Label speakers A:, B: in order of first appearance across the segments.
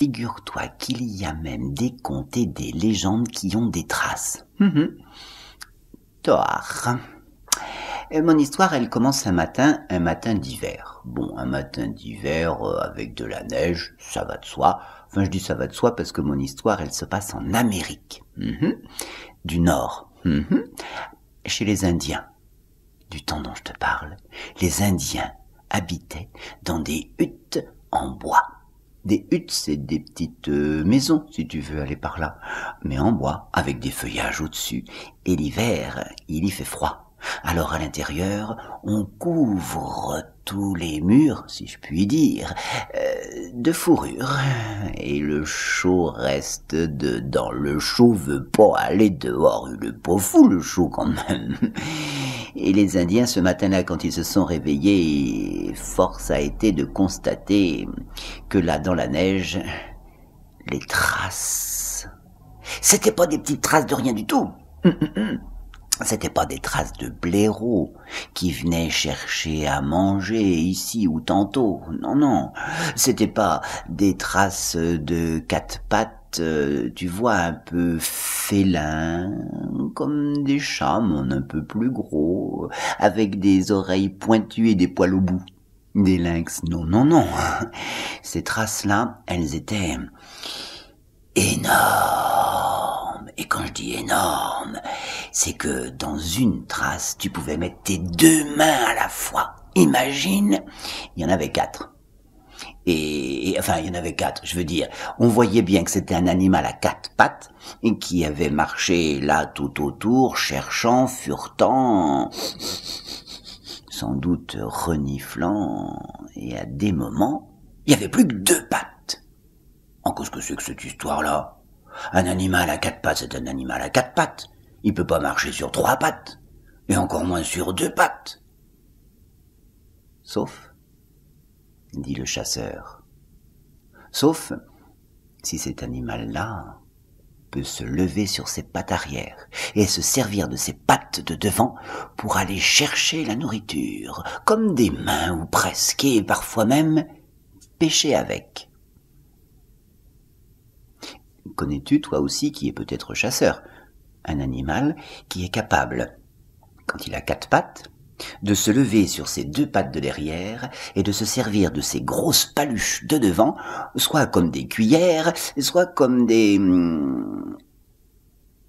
A: figure-toi qu'il y a même des contes et des légendes qui ont des traces. Toar. Mon histoire, elle commence un matin d'hiver. Bon, un matin d'hiver avec de la neige, ça va de soi. Enfin, je dis ça va de soi parce que mon histoire, elle se passe en Amérique. Du Nord. Chez les Indiens. Du temps dont je te parle, les Indiens habitaient dans des huttes en bois. Des huttes, c'est des petites maisons, si tu veux aller par là, mais en bois, avec des feuillages au-dessus. Et l'hiver, il y fait froid. Alors à l'intérieur, on couvre tous les murs, si je puis dire, de fourrure. Et le chaud reste dedans. Le chaud veut pas aller dehors. Il est pas fou, le chaud, quand même. Et les Indiens, ce matin-là, quand ils se sont réveillés, force a été de constater que là, dans la neige, les traces... C'était pas des petites traces de rien du tout. C'était pas des traces de blaireaux qui venaient chercher à manger ici ou tantôt. Non, non. C'était pas des traces de quatre pattes, tu vois, un peu félins, comme des chats, mais un peu plus gros, avec des oreilles pointues et des poils au bout. Des lynx. Non, non, non. Ces traces-là, elles étaient énormes. Et quand je dis énorme, c'est que dans une trace, tu pouvais mettre tes deux mains à la fois. Imagine, il y en avait 4. Enfin, il y en avait 4, je veux dire. On voyait bien que c'était un animal à 4 pattes et qui avait marché là tout autour, cherchant, furetant, sans doute reniflant, et à des moments, il y avait plus que 2 pattes. En qu'est-ce que c'est que cette histoire-là? Un animal à 4 pattes, c'est un animal à 4 pattes. Il peut pas marcher sur 3 pattes, et encore moins sur 2 pattes. Sauf, dit le chasseur, sauf si cet animal-là peut se lever sur ses pattes arrière et se servir de ses pattes de devant pour aller chercher la nourriture, comme des mains ou presque, et parfois même pêcher avec. Connais-tu toi aussi qui est peut-être chasseur, un animal qui est capable, quand il a 4 pattes, de se lever sur ses 2 pattes de derrière et de se servir de ses grosses paluches de devant, soit comme des cuillères, soit comme des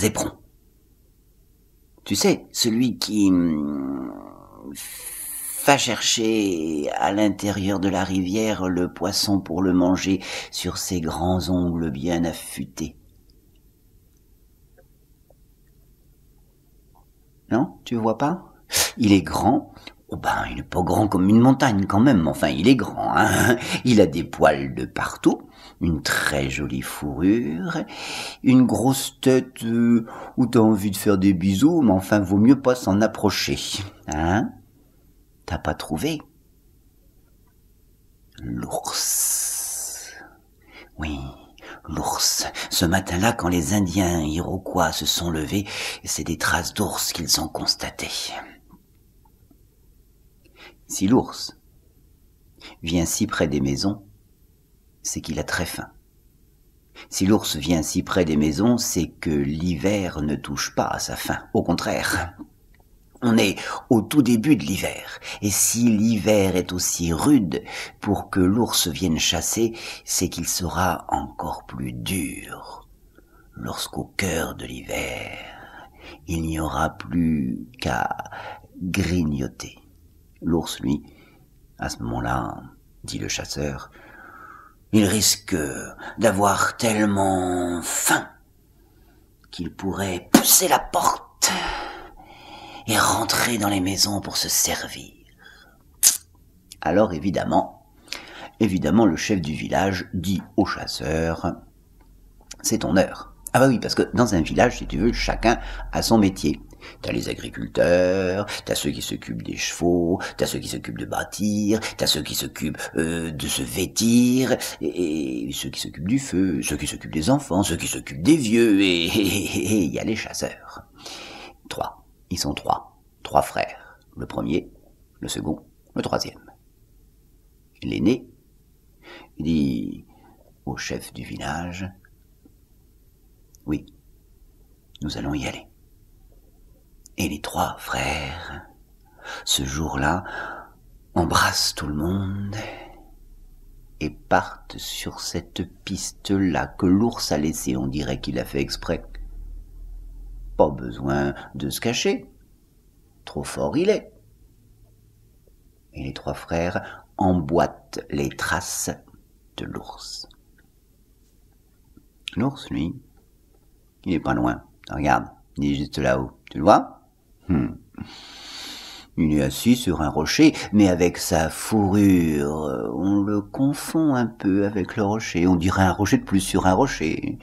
A: éperons. Tu sais, celui qui va chercher à l'intérieur de la rivière le poisson pour le manger sur ses grands ongles bien affûtés. Non, tu vois pas? Il est grand. Oh ben, il est pas grand comme une montagne quand même, enfin il est grand, hein. Il a des poils de partout, une très jolie fourrure, une grosse tête où t'as envie de faire des bisous, mais enfin vaut mieux pas s'en approcher, hein. T'as pas trouvé? L'ours. Oui, l'ours. Ce matin-là, quand les Indiens Iroquois se sont levés, c'est des traces d'ours qu'ils ont constatées. Si l'ours vient si près des maisons, c'est qu'il a très faim. Si l'ours vient si près des maisons, c'est que l'hiver ne touche pas à sa faim. Au contraire, on est au tout début de l'hiver. Et si l'hiver est aussi rude pour que l'ours vienne chasser, c'est qu'il sera encore plus dur. Lorsqu'au cœur de l'hiver, il n'y aura plus qu'à grignoter. L'ours, lui, à ce moment-là, dit le chasseur, il risque d'avoir tellement faim qu'il pourrait pousser la porte et rentrer dans les maisons pour se servir. Alors évidemment, le chef du village dit au chasseur, c'est ton heure. Ah bah oui, parce que dans un village, si tu veux, chacun a son métier. T'as les agriculteurs, t'as ceux qui s'occupent des chevaux, t'as ceux qui s'occupent de bâtir, t'as ceux qui s'occupent de se vêtir, et ceux qui s'occupent du feu, ceux qui s'occupent des enfants, ceux qui s'occupent des vieux, et il y a les chasseurs. 3. Ils sont 3. 3 frères. Le premier, le second, le troisième. L'aîné, il dit... au chef du village. Oui, nous allons y aller. Et les 3 frères, ce jour-là, embrassent tout le monde et partent sur cette piste-là que l'ours a laissée. On dirait qu'il a fait exprès. Pas besoin de se cacher. Trop fort il est. Et les 3 frères emboîtent les traces de l'ours. L'ours, lui, il est pas loin. Regarde, il est juste là-haut. Tu le vois? Il est assis sur un rocher, mais avec sa fourrure, on le confond un peu avec le rocher. On dirait un rocher de plus sur un rocher.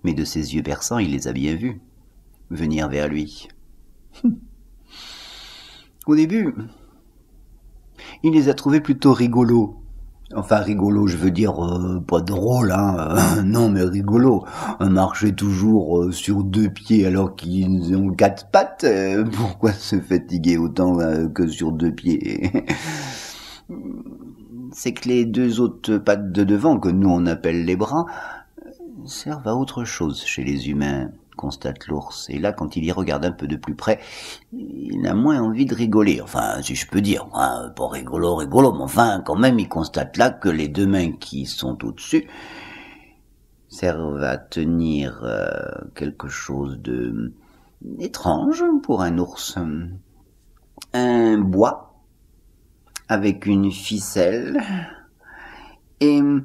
A: Mais de ses yeux perçants, il les a bien vus venir vers lui. Au début, il les a trouvés plutôt rigolos. Enfin, rigolo, je veux dire, pas drôle, hein, non, mais rigolo. Marcher toujours sur 2 pieds alors qu'ils ont 4 pattes, pourquoi se fatiguer autant que sur 2 pieds? C'est que les 2 autres pattes de devant, que nous on appelle les bras, servent à autre chose chez les humains, constate l'ours. Et là, quand il y regarde un peu de plus près, il a moins envie de rigoler. Enfin, si je peux dire, hein, pas rigolo, mais enfin, quand même, il constate là que les 2 mains qui sont au-dessus servent à tenir quelque chose de étrange pour un ours. Un bois avec une ficelle et un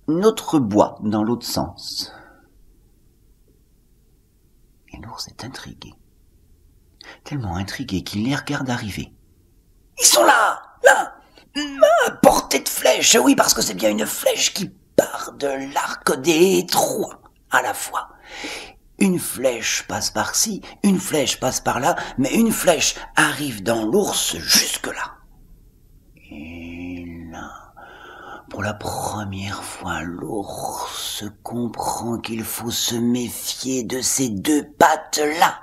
A: autre bois dans l'autre sens. Et l'ours est intrigué. Tellement intrigué qu'il les regarde arriver. Ils sont là, à portée de flèche. Oui, parce que c'est bien une flèche qui part de l'arc des 3 à la fois. Une flèche passe par-ci, une flèche passe par-là, mais une flèche arrive dans l'ours jusque-là. Et là, pour la première fois, l'ours comprend qu'il faut se méfier de ces 2 pattes-là,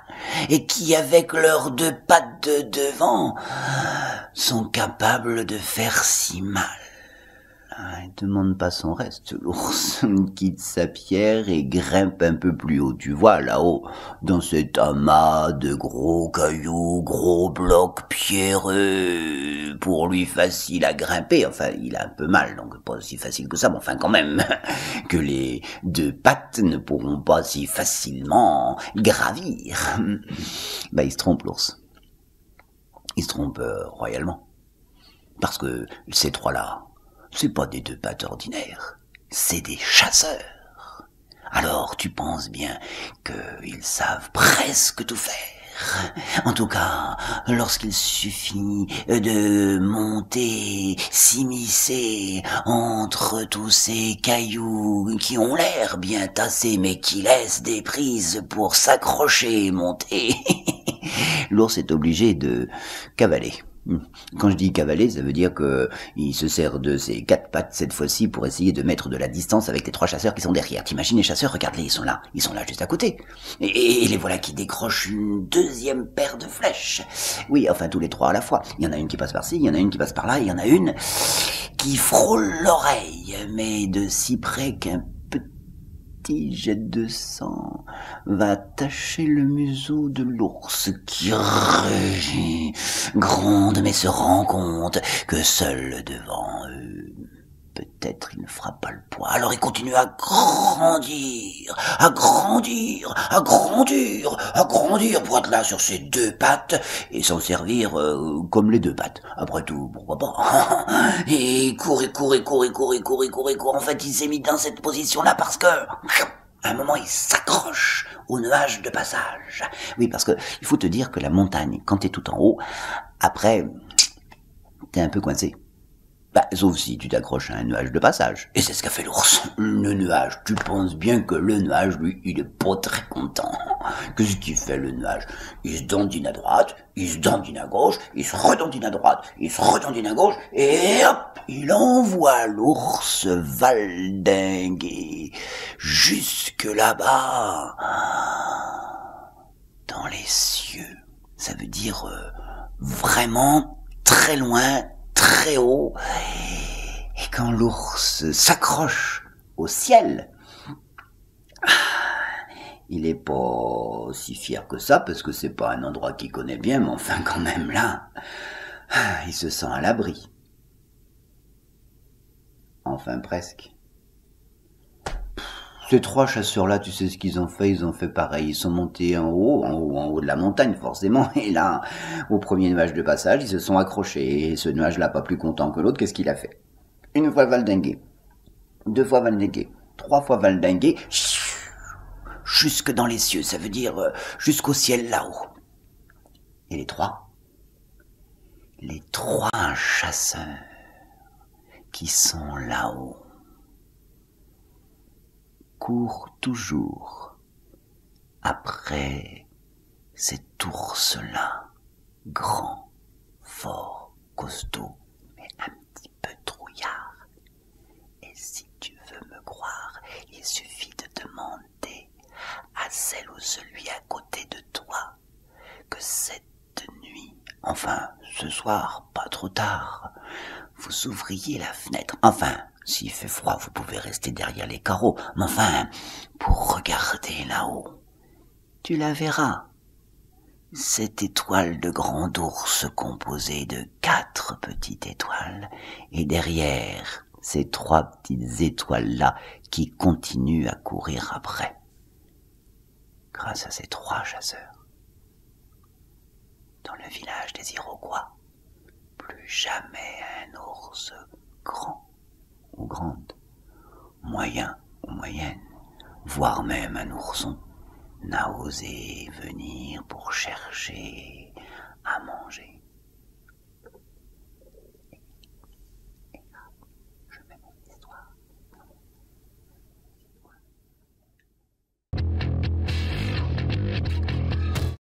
A: et qui, avec leurs 2 pattes de devant, sont capables de faire si mal. Il demande pas son reste, l'ours quitte sa pierre et grimpe un peu plus haut. Tu vois, là-haut, dans cet amas de gros cailloux, gros blocs pierreux, pour lui facile à grimper. Enfin, il a un peu mal, donc pas si facile que ça, mais enfin quand même, que les 2 pattes ne pourront pas si facilement gravir. Il se trompe, l'ours. Il se trompe royalement. Parce que ces 3-là, c'est pas des 2 pattes ordinaires, c'est des chasseurs. Alors tu penses bien qu'ils savent presque tout faire. En tout cas, lorsqu'il suffit de monter, s'immiscer entre tous ces cailloux qui ont l'air bien tassés mais qui laissent des prises pour s'accrocher et monter, l'ours est obligé de cavaler. Quand je dis cavaler, ça veut dire que il se sert de ses 4 pattes cette fois-ci pour essayer de mettre de la distance avec les 3 chasseurs qui sont derrière. T'imagines les chasseurs? Regarde-les, ils sont là juste à côté. Et les voilà qui décrochent une 2e paire de flèches. Oui, enfin tous les 3 à la fois. Il y en a une qui passe par-ci, il y en a une qui passe par là, il y en a une qui frôle l'oreille, mais de si près qu'un petit jet de sang va tacher le museau de l'ours qui rugit, gronde mais se rend compte que seul devant eux, peut-être il ne fera pas le poids. Alors il continue à grandir, pour être là sur ses 2 pattes et s'en servir comme les 2 pattes. Après tout, pourquoi pas. Et il court. En fait, il s'est mis dans cette position-là parce que à un moment, il s'accroche au nuage de passage. Oui, parce que il faut te dire que la montagne, quand t'es tout en haut, après, t'es un peu coincé. Sauf si tu t'accroches à un nuage de passage. Et c'est ce qu'a fait l'ours. Le nuage, tu penses bien que le nuage, lui, il est pas très content. Qu'est-ce qu'il fait, le nuage? Il se dandine à droite, il se dandine à gauche, il se redandine à droite, il se redandine à gauche, et hop, il envoie l'ours valdinguer jusque là-bas, dans les cieux. Ça veut dire vraiment très loin, très haut, Et quand l'ours s'accroche au ciel, il est pas si fier que ça, parce que c'est pas un endroit qu'il connaît bien, mais enfin quand même là, il se sent à l'abri. Enfin presque. Ces 3 chasseurs-là, tu sais ce qu'ils ont fait? Ils ont fait pareil. Ils sont montés en haut de la montagne, forcément. Et là, au premier nuage de passage, ils se sont accrochés. Et ce nuage-là, pas plus content que l'autre, qu'est-ce qu'il a fait? 1 fois valdingué, 2 fois valdingué, 3 fois valdingué, jusque dans les cieux, ça veut dire jusqu'au ciel là-haut. Et les 3 chasseurs qui sont là-haut courent toujours après cet ours-là, grand, fort, costaud, mais un petit peu trouillard. Et si tu veux me croire, il suffit de demander à celle ou celui à côté de toi que cette nuit, enfin ce soir, pas trop tard, vous ouvriez la fenêtre. Enfin, s'il fait froid, vous pouvez rester derrière les carreaux, mais enfin, pour regarder là-haut, tu la verras. Cette étoile de grand ours composée de 4 petites étoiles, et derrière ces 3 petites étoiles-là qui continuent à courir après. Grâce à ces 3 chasseurs. Dans le village des Iroquois, plus jamais un ours grand ou grande, moyen ou moyenne, voire même un ourson, n'a osé venir pour chercher à manger.